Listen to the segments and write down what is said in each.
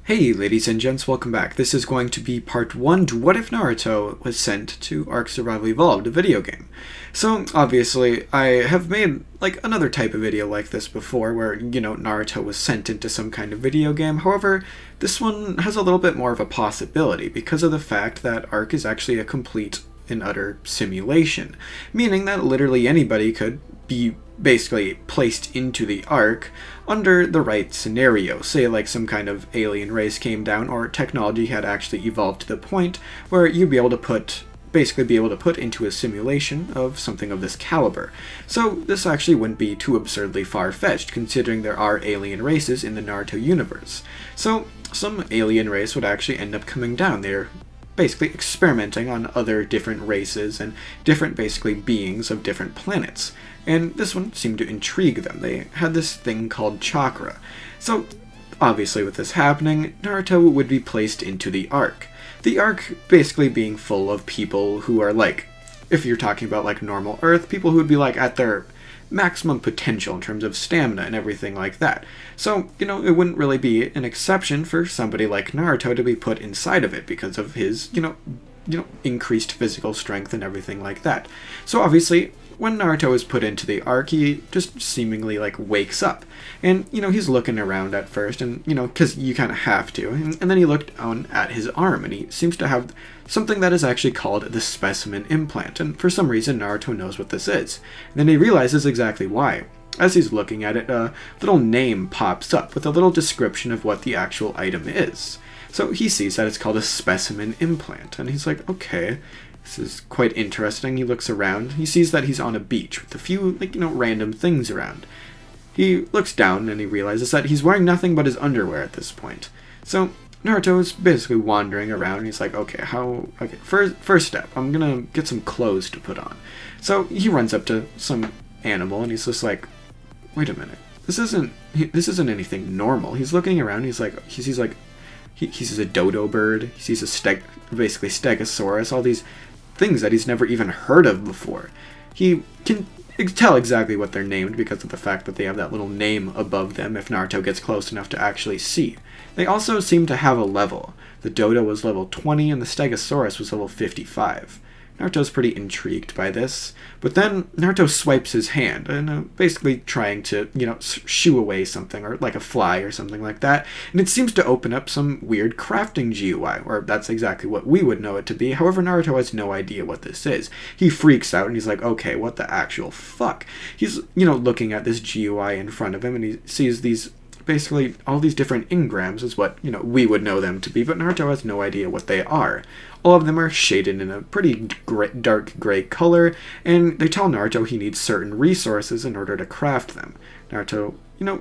Hey ladies and gents, welcome back. This is going to be part 1 to What If Naruto was sent to Ark Survival Evolved, a video game. So, obviously, I have made, another type of video like this before, where, Naruto was sent into some kind of video game. However, this one has a little bit more of a possibility, because of the fact that Ark is actually a complete and utter simulation, meaning that literally anybody could be basically placed into the Ark under the right scenario. Say like some kind of alien race came down, or technology had actually evolved to the point where you'd be able to put into a simulation of something of this caliber. So this actually wouldn't be too absurdly far-fetched, considering there are alien races in the Naruto universe. So some alien race would actually end up coming down. They're basically experimenting on other different races and different basically beings of different planets. And this one seemed to intrigue them. They had this thing called chakra. So obviously with this happening, Naruto would be placed into the Ark. The Ark basically being full of people who are if you're talking about normal Earth, people who would be at their maximum potential in terms of stamina and everything like that. So, it wouldn't really be an exception for somebody like Naruto to be put inside of it because of his, increased physical strength and everything like that. So obviously, when Naruto is put into the Ark, he just seemingly wakes up. And, he's looking around at first, and, because you kind of have to. And then he looked down at his arm, and he seems to have something that is actually called the specimen implant. And for some reason, Naruto knows what this is. And then he realizes exactly why. As he's looking at it, a little name pops up with a little description of what the actual item is. So he sees that it's called a specimen implant, and he's like, okay, this is quite interesting. He looks around. He sees that he's on a beach with a few, random things around. He looks down and he realizes that he's wearing nothing but his underwear at this point. So Naruto is basically wandering around, and he's like, okay, first step, I'm gonna get some clothes to put on. So he runs up to some animal, and he's just like, wait a minute, this isn't anything normal. He's looking around, he sees a dodo bird, he sees basically stegosaurus, all these things that he's never even heard of before. He can tell exactly what they're named because of the fact that they have that little name above them if Naruto gets close enough to actually see. They also seem to have a level. The dodo was level 20 and the stegosaurus was level 55. Naruto's pretty intrigued by this, but then Naruto swipes his hand, and basically trying to, shoo away something, or like a fly or something like that, and it seems to open up some weird crafting GUI, or that's exactly what we would know it to be. However, Naruto has no idea what this is. He freaks out, and he's like, okay, what the actual fuck? He's, looking at this GUI in front of him, and he sees these basically all these different engrams is what, we would know them to be, but Naruto has no idea what they are. All of them are shaded in a pretty dark gray color, and they tell Naruto he needs certain resources in order to craft them. Naruto,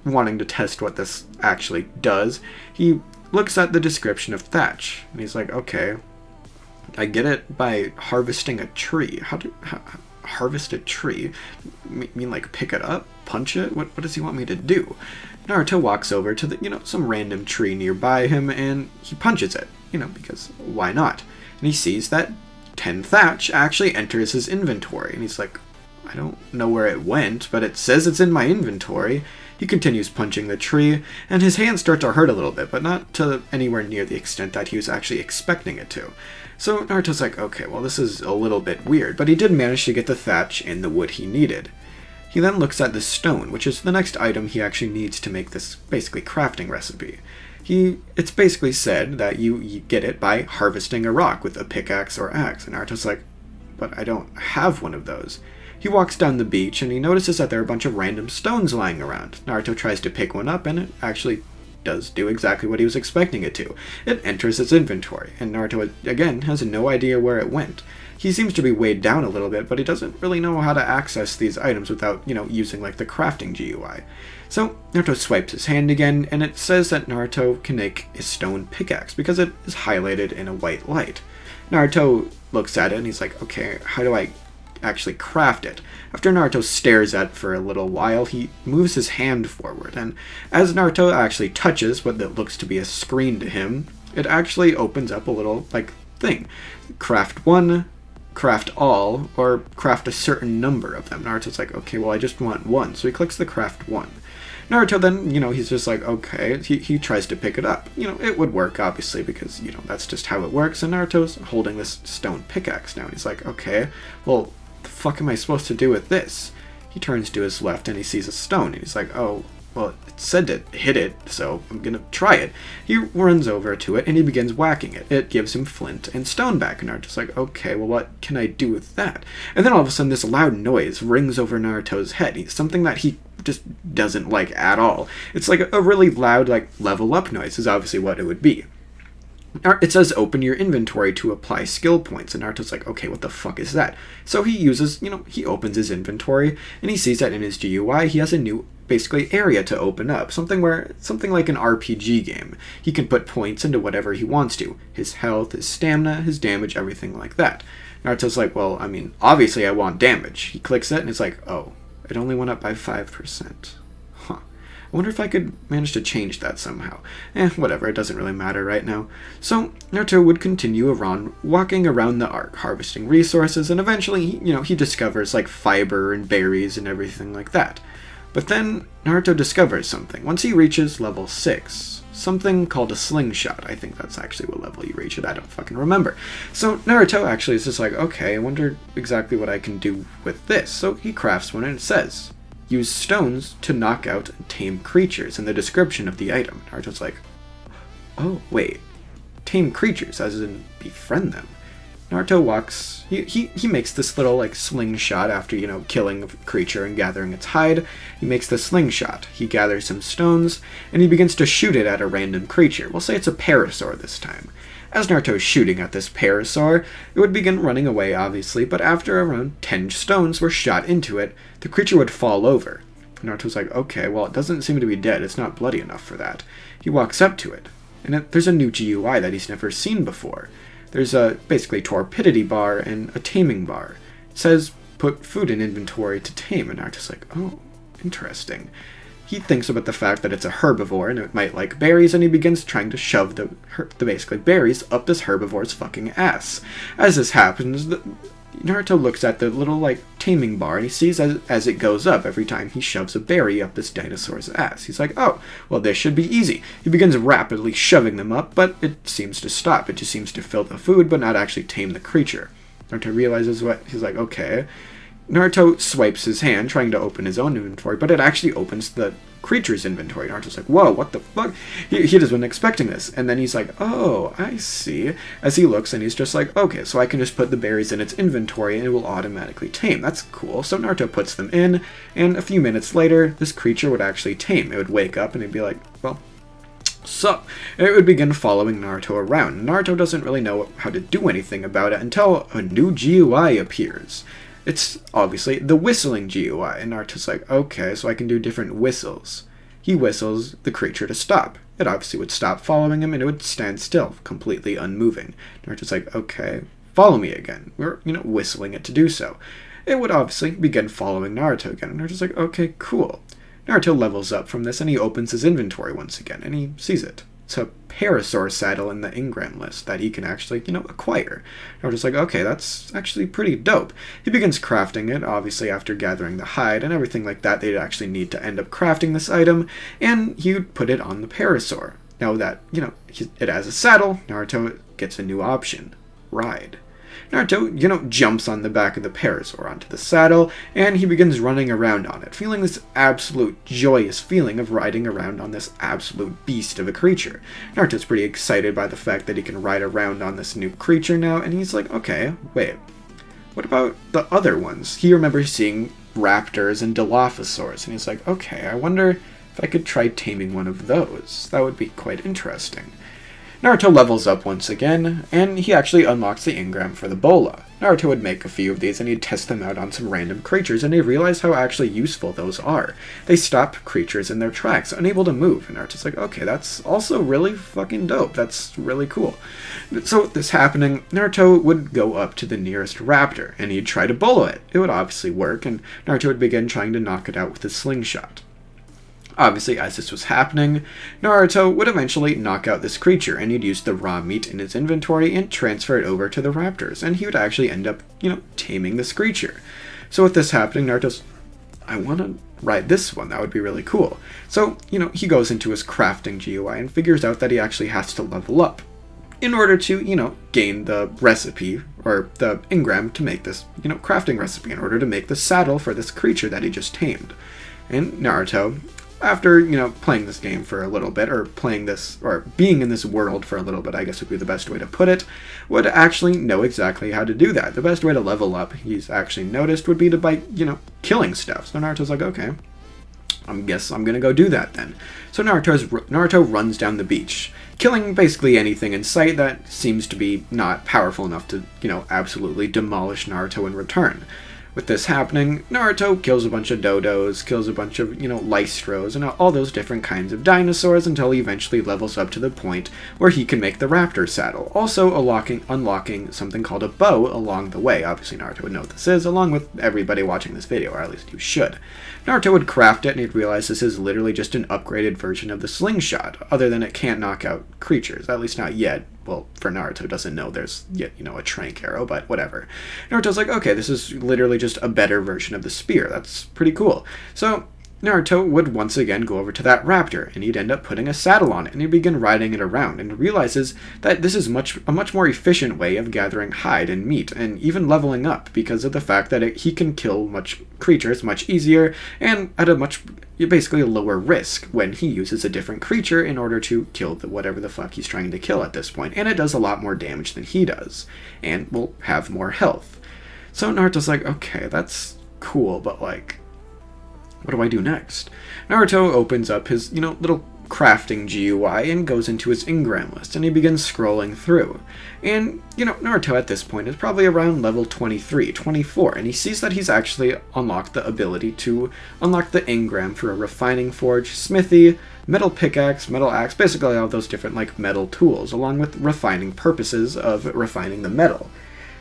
wanting to test what this actually does, he looks at the description of thatch, and he's like, okay, I get it by harvesting a tree. How harvest a tree? Mean pick it up? Punch it? What does he want me to do? Naruto walks over to the, some random tree nearby him, and he punches it, because why not? And he sees that 10 thatch actually enters his inventory, and he's like, I don't know where it went, but it says it's in my inventory. He continues punching the tree, and his hands start to hurt a little bit, but not to anywhere near the extent that he was actually expecting it to. So Naruto's like, okay, well, this is a little bit weird, but he did manage to get the thatch and the wood he needed. He then looks at the stone, which is the next item he actually needs to make this basically crafting recipe. It's basically said that you get it by harvesting a rock with a pickaxe or axe, and Naruto's like, but I don't have one of those. He walks down the beach, and he notices that there are a bunch of random stones lying around. Naruto tries to pick one up, and it actually does do exactly what he was expecting it to. It enters his inventory, and Naruto, again, has no idea where it went. He seems to be weighed down a little bit, but he doesn't really know how to access these items without, using the crafting GUI. So Naruto swipes his hand again, and it says that Naruto can make a stone pickaxe because it is highlighted in a white light. Naruto looks at it, and he's like, okay, how do I actually craft it? After Naruto stares at it for a little while, he moves his hand forward, and as Naruto actually touches what looks to be a screen to him, it actually opens up a little, thing. Craft one, craft all, or craft a certain number of them. Naruto's like, okay, well, I just want one, so he clicks the craft one. Naruto then, he's just like, okay, he tries to pick it up. It would work, obviously, because, that's just how it works, and Naruto's holding this stone pickaxe now, and he's like, okay, well, the fuck am I supposed to do with this? He turns to his left, and he sees a stone, and he's like, oh, well, it said to hit it, so I'm gonna try it. He runs over to it, and he begins whacking it. It gives him flint and stone back, and Naruto's like, okay, well, what can I do with that? And then all of a sudden, this loud noise rings over Naruto's head, something that he just doesn't like at all. It's like a really loud, like, level up noise is obviously what it would be. It says open your inventory to apply skill points, and Naruto's like, okay, what the fuck is that? So he uses, he opens his inventory, and he sees that in his GUI he has a new, basically, area to open up. Something like an RPG game. He can put points into whatever he wants to. His health, his stamina, his damage, everything like that. Naruto's like, well, I mean, obviously I want damage. He clicks it, and it's like, oh, it only went up by 5%. Huh. I wonder if I could manage to change that somehow. Whatever, it doesn't really matter right now. So, Naruto would continue around, walking around the arc, harvesting resources, and eventually, he discovers, like, fiber and berries and everything like that. But then, Naruto discovers something. Once he reaches level 6, something called a slingshot. I think that's actually what level you reach it, I don't fucking remember. So, Naruto actually is just like, okay, I wonder exactly what I can do with this. So, he crafts one, and it says, use stones to knock out and tame creatures in the description of the item. Naruto's like, oh, wait, tame creatures, as in befriend them. Naruto walks, he makes this little, like, slingshot after, killing a creature and gathering its hide. He makes the slingshot. He gathers some stones, and he begins to shoot it at a random creature. We'll say it's a parasaur this time. As Naruto's shooting at this parasaur, it would begin running away, obviously, but after around 10 stones were shot into it, the creature would fall over. Naruto's like, okay, well, it doesn't seem to be dead. It's not bloody enough for that. He walks up to it, and there's a new GUI that he's never seen before. There's a, basically, torpidity bar and a taming bar. It says, put food in inventory to tame, and Naruto's like, oh, interesting. He thinks about the fact that it's a herbivore and it might like berries, and he begins trying to shove the basically berries up this herbivore's fucking ass. As this happens, Naruto looks at the little, like, taming bar, and he sees as it goes up every time he shoves a berry up this dinosaur's ass. He's like, oh, well, this should be easy. He begins rapidly shoving them up, but it seems to stop. It just seems to fill the food, but not actually tame the creature. Naruto realizes what, he's like, okay. Naruto swipes his hand, trying to open his own inventory, but it actually opens the creature's inventory. Naruto's like, whoa, what the fuck? He just wasn't expecting this. And then he's like, oh, I see. As he looks, and he's just like, okay, so I can just put the berries in its inventory, and it will automatically tame. That's cool. So Naruto puts them in, and a few minutes later, this creature would actually tame. It would wake up, and it'd be like, well, so, it would begin following Naruto around. Naruto doesn't really know how to do anything about it until a new GUI appears. It's obviously the whistling GUI, and Naruto's like, okay, so I can do different whistles. He whistles the creature to stop. It obviously would stop following him, and it would stand still, completely unmoving. Naruto's like, okay, follow me again. We're, whistling it to do so. It would obviously begin following Naruto again, and Naruto's like, okay, cool. Naruto levels up from this, and he opens his inventory once again, and he sees it. It's a parasaur saddle in the engram list that he can actually, acquire. Naruto's like, okay, that's actually pretty dope. He begins crafting it, obviously after gathering the hide and everything like that. They'd actually need to end up crafting this item, and he would put it on the parasaur. Now that, it has a saddle, Naruto gets a new option. Ride. Naruto, jumps on the back of the parasaur onto the saddle, and he begins running around on it, feeling this absolute joyous feeling of riding around on this absolute beast of a creature. Naruto's pretty excited by the fact that he can ride around on this new creature now, and he's like, okay, wait, what about the other ones? He remembers seeing raptors and Dilophosaurs, and he's like, okay, I wonder if I could try taming one of those. That would be quite interesting. Naruto levels up once again, and he actually unlocks the engram for the bola. Naruto would make a few of these, and he'd test them out on some random creatures, and he realized how actually useful those are. They stop creatures in their tracks, unable to move, and Naruto's like, okay, that's also really fucking dope. That's really cool. So with this happening, Naruto would go up to the nearest raptor, and he'd try to bola it. It would obviously work, and Naruto would begin trying to knock it out with his slingshot. Obviously, as this was happening, Naruto would eventually knock out this creature, and he'd use the raw meat in his inventory and transfer it over to the raptors, and he would actually end up, taming this creature. So with this happening, Naruto's, I want to ride this one. That would be really cool. So, he goes into his crafting GUI and figures out that he actually has to level up in order to, gain the recipe, or the engram to make this, crafting recipe, in order to make the saddle for this creature that he just tamed. And Naruto, after, playing this game for a little bit, or being in this world for a little bit, I guess would be the best way to put it, would actually know exactly how to do that. The best way to level up, he's actually noticed, would be by, killing stuff. So Naruto's like, okay, I guess I'm gonna go do that then. So Naruto runs down the beach, killing basically anything in sight that seems to be not powerful enough to, absolutely demolish Naruto in return. With this happening, Naruto kills a bunch of dodos, kills a bunch of, lystros, and all those different kinds of dinosaurs until he eventually levels up to the point where he can make the raptor saddle, also unlocking something called a bow along the way. Obviously Naruto would know what this is, along with everybody watching this video, or at least you should. Naruto would craft it, and he'd realize this is literally just an upgraded version of the slingshot, other than it can't knock out creatures, at least not yet. Well, for Naruto, doesn't know there's yet, a trank arrow, but whatever. Naruto's like, okay, this is literally just a better version of the spear. That's pretty cool. So Naruto would once again go over to that raptor, and he'd end up putting a saddle on it, and he'd begin riding it around, and realizes that this is a much more efficient way of gathering hide and meat, and even leveling up, because of the fact that he can kill creatures much easier, and at basically a lower risk when he uses a different creature in order to kill whatever the fuck he's trying to kill at this point, and it does a lot more damage than he does, and will have more health. So Naruto's like, okay, that's cool, but like, what do I do next? Naruto opens up his, little crafting GUI and goes into his engram list, and he begins scrolling through. And, Naruto at this point is probably around level 23, 24, and he sees that he's actually unlocked the ability to unlock the engram for a refining forge, smithy, metal pickaxe, metal axe, basically all those different, metal tools, along with refining purposes of refining the metal.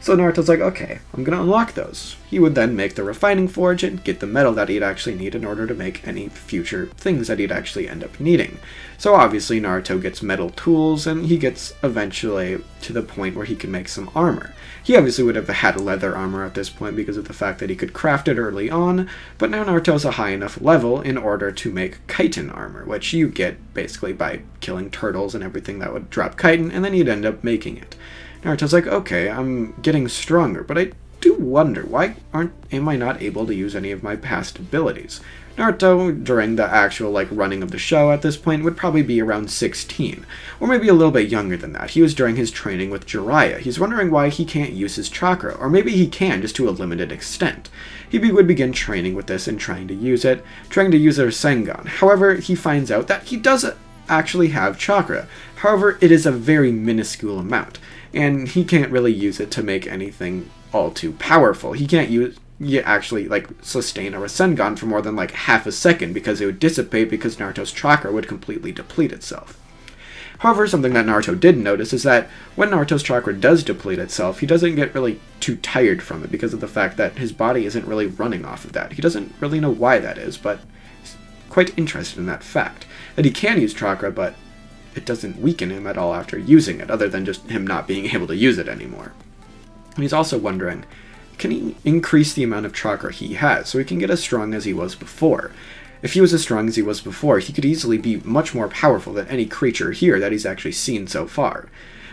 So Naruto's like, okay, I'm gonna unlock those. He would then make the refining forge and get the metal that he'd actually need in order to make any future things that he'd actually end up needing. So obviously Naruto gets metal tools, and he gets eventually to the point where he can make some armor. He obviously would have had leather armor at this point because of the fact that he could craft it early on, but now Naruto's a high enough level in order to make chitin armor, which you get basically by killing turtles and everything that would drop chitin, and then you'd end up making it. Naruto's like, okay, I'm getting stronger, but I do wonder, why am I not able to use any of my past abilities? Naruto, during the actual, running of the show at this point, would probably be around 16, or maybe a little bit younger than that. He was during his training with Jiraiya. He's wondering why he can't use his chakra, or maybe he can, just to a limited extent. He would begin training with this and trying to use it, trying to use a Rasengan. However, he finds out that he does actually have chakra. However, it is a very minuscule amount, and he can't really use it to make anything all too powerful. He can't actually sustain a Rasengan for more than half a second, because it would dissipate because Naruto's chakra would completely deplete itself. However, something that Naruto did notice is that when Naruto's chakra does deplete itself, he doesn't get really too tired from it because of the fact that his body isn't really running off of that. He doesn't really know why that is, but he's quite interested in that fact. That he can use chakra, but it doesn't weaken him at all after using it, other than just him not being able to use it anymore. And he's also wondering, can he increase the amount of chakra he has so he can get as strong as he was before? If he was as strong as he was before, he could easily be much more powerful than any creature here that he's actually seen so far.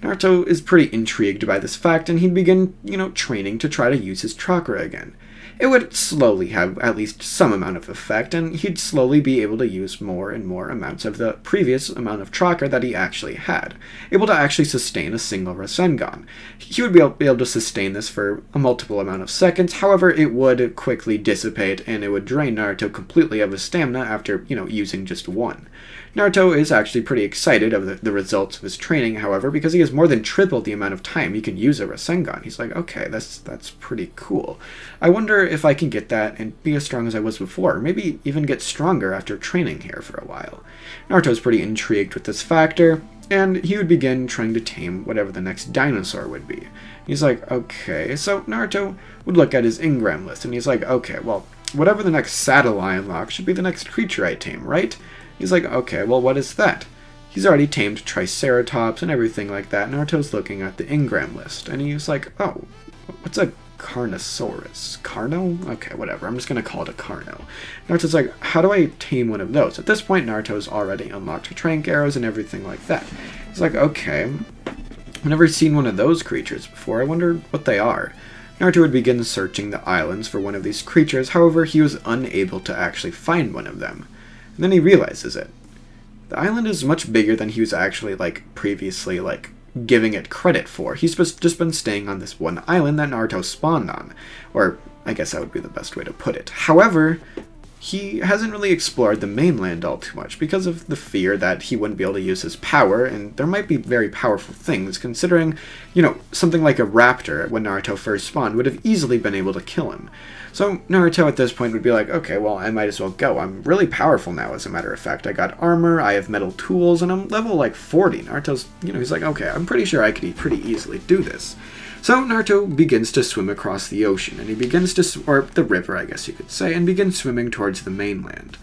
Naruto is pretty intrigued by this fact, and he'd begin, training to try to use his chakra again. It would slowly have at least some amount of effect, and he'd slowly be able to use more and more amounts of the previous amount of chakra that he actually had, able to actually sustain a single Rasengan. He would be able to sustain this for a multiple amount of seconds. However, it would quickly dissipate, and it would drain Naruto completely of his stamina after, using just one. Naruto is actually pretty excited of the results of his training, however, because he has more than tripled the amount of time he can use a Rasengan. He's like, okay, that's pretty cool. I wonder if I can get that and be as strong as I was before, or maybe even get stronger after training here for a while. Naruto's pretty intrigued with this factor, and he would begin trying to tame whatever the next dinosaur would be. He's like, okay, so Naruto would look at his engram list, and he's like, okay, well, whatever the next saddle I unlock should be the next creature I tame, right? He's like, okay, well, what is that? He's already tamed Triceratops and everything like that. Naruto's looking at the engram list, and he's like, oh, what's a Carnosaurus. Carno? Okay, whatever. I'm just going to call it a Carno. Naruto's like, how do I tame one of those? At this point, Naruto's already unlocked trank arrows and everything like that. He's like, okay, I've never seen one of those creatures before. I wonder what they are. Naruto would begin searching the islands for one of these creatures. However, he was unable to actually find one of them. And then he realizes it. The island is much bigger than he was actually, previously, giving it credit for. He's just been staying on this one island that Naruto spawned on. Or, I guess that would be the best way to put it. However, he hasn't really explored the mainland all too much because of the fear that he wouldn't be able to use his power, and there might be very powerful things, considering, something like a raptor, when Naruto first spawned, would have easily been able to kill him. So Naruto at this point would be like, okay, well, I might as well go. I'm really powerful now, as a matter of fact. I got armor, I have metal tools, and I'm level 40. Naruto's, he's like, okay, I'm pretty sure I could pretty easily do this. So Naruto begins to swim across the ocean, and he begins to, or the river, I guess you could say, and begins swimming towards the mainland.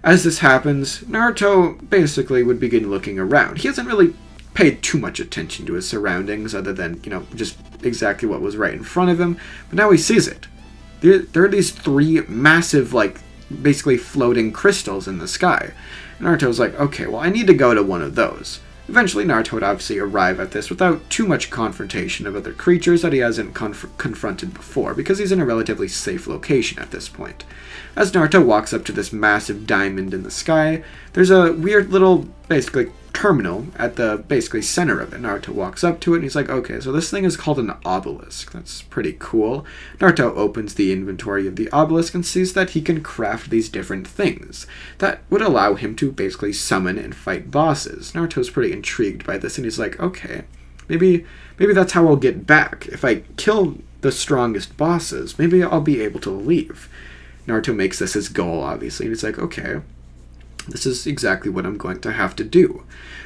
As this happens, Naruto basically would begin looking around. He hasn't really paid too much attention to his surroundings, other than, just exactly what was right in front of him, but now he sees it. There are these three massive, basically floating crystals in the sky. And Naruto's like, okay, well, I need to go to one of those. Eventually, Naruto would obviously arrive at this without too much confrontation of other creatures that he hasn't confronted before, because he's in a relatively safe location at this point. As Naruto walks up to this massive diamond in the sky, there's a weird little, basically, terminal at the, center of it. Naruto walks up to it, and he's like, okay, so this thing is called an obelisk. That's pretty cool. Naruto opens the inventory of the obelisk and sees that he can craft these different things that would allow him to basically summon and fight bosses. Naruto's pretty intrigued by this, and he's like, okay, maybe that's how I'll get back. If I kill the strongest bosses, maybe I'll be able to leave. Naruto makes this his goal, obviously, and he's like, okay, this is exactly what I'm going to have to do.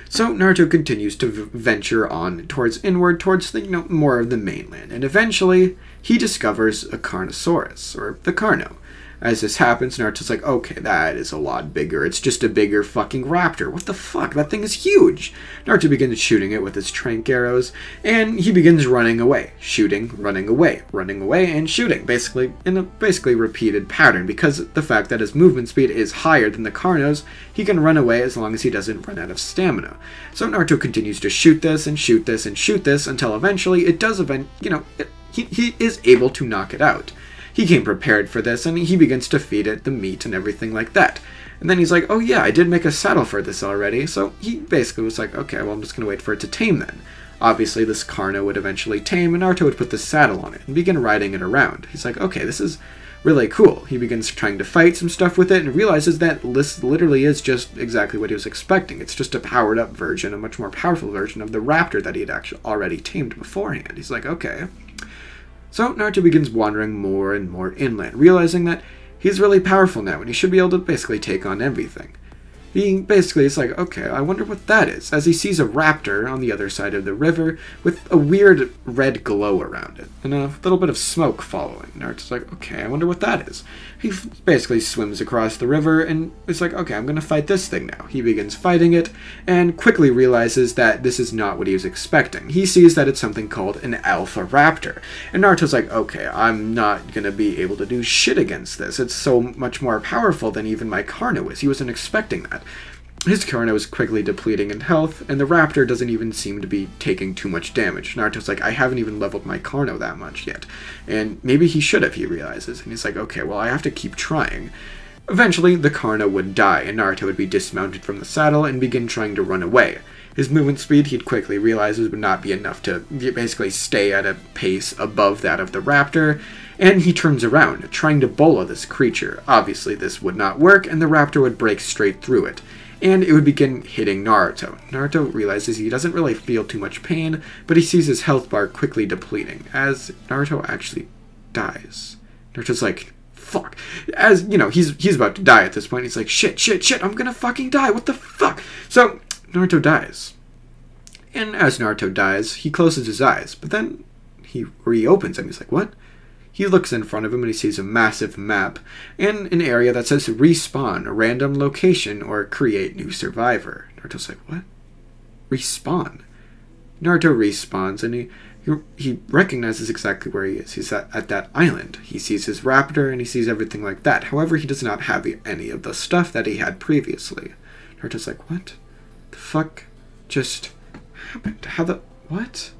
So Naruto continues to venture on towards more of the mainland, and eventually he discovers a Carnosaurus, or the Carno. As this happens, Naruto's like, okay, that is a lot bigger. It's just a bigger fucking raptor. What the fuck? That thing is huge. Naruto begins shooting it with his trank arrows, and he begins running away. Shooting, running away, and shooting. Basically, in a repeated pattern, because the fact that his movement speed is higher than the Carno's, he can run away as long as he doesn't run out of stamina. So Naruto continues to shoot this, and shoot this, and shoot this, until eventually it does he is able to knock it out. He came prepared for this, and he begins to feed it the meat and everything like that. And then he's like, oh yeah, I did make a saddle for this already, so he basically was like, okay, well, I'm just gonna wait for it to tame then. Obviously, this Carno would eventually tame, and Naruto would put the saddle on it and begin riding it around. He's like, okay, this is really cool. He begins trying to fight some stuff with it and realizes that this literally is just exactly what he was expecting. It's just a powered-up version, a much more powerful version of the raptor that he had actually already tamed beforehand. He's like, okay. So Naruto begins wandering more and more inland, realizing that he's really powerful now and he should be able to basically take on everything. He basically is like, okay, I wonder what that is, as he sees a raptor on the other side of the river with a weird red glow around it, and a little bit of smoke following. Naruto's like, okay, I wonder what that is. He basically swims across the river, and is like, okay, I'm gonna fight this thing now. He begins fighting it, and quickly realizes that this is not what he was expecting. He sees that it's something called an alpha raptor, and Naruto's like, okay, I'm not gonna be able to do shit against this. It's so much more powerful than even my Carno is. He wasn't expecting that. His Carno is quickly depleting in health, and the raptor doesn't even seem to be taking too much damage. Naruto's like, I haven't even leveled my Carno that much yet. And maybe he should have, he realizes. And he's like, okay, well, I have to keep trying. Eventually, the Carno would die, and Naruto would be dismounted from the saddle and begin trying to run away. His movement speed, he'd quickly realizes, would not be enough to basically stay at a pace above that of the raptor, and he turns around, trying to bolo this creature. Obviously, this would not work, and the raptor would break straight through it, and it would begin hitting Naruto. Naruto realizes he doesn't really feel too much pain, but he sees his health bar quickly depleting, as Naruto actually dies. Naruto's like, fuck. As, he's about to die at this point. He's like, shit, I'm gonna fucking die, what the fuck? So, Naruto dies. And as Naruto dies, he closes his eyes, but then he reopens them. He's like, what? He looks in front of him and he sees a massive map and an area that says respawn, a random location, or create new survivor. Naruto's like, what? Respawn? Naruto respawns and he recognizes exactly where he is. He's at that island. He sees his raptor and he sees everything like that. However, he does not have any of the stuff that he had previously. Naruto's like, what the fuck just happened? What?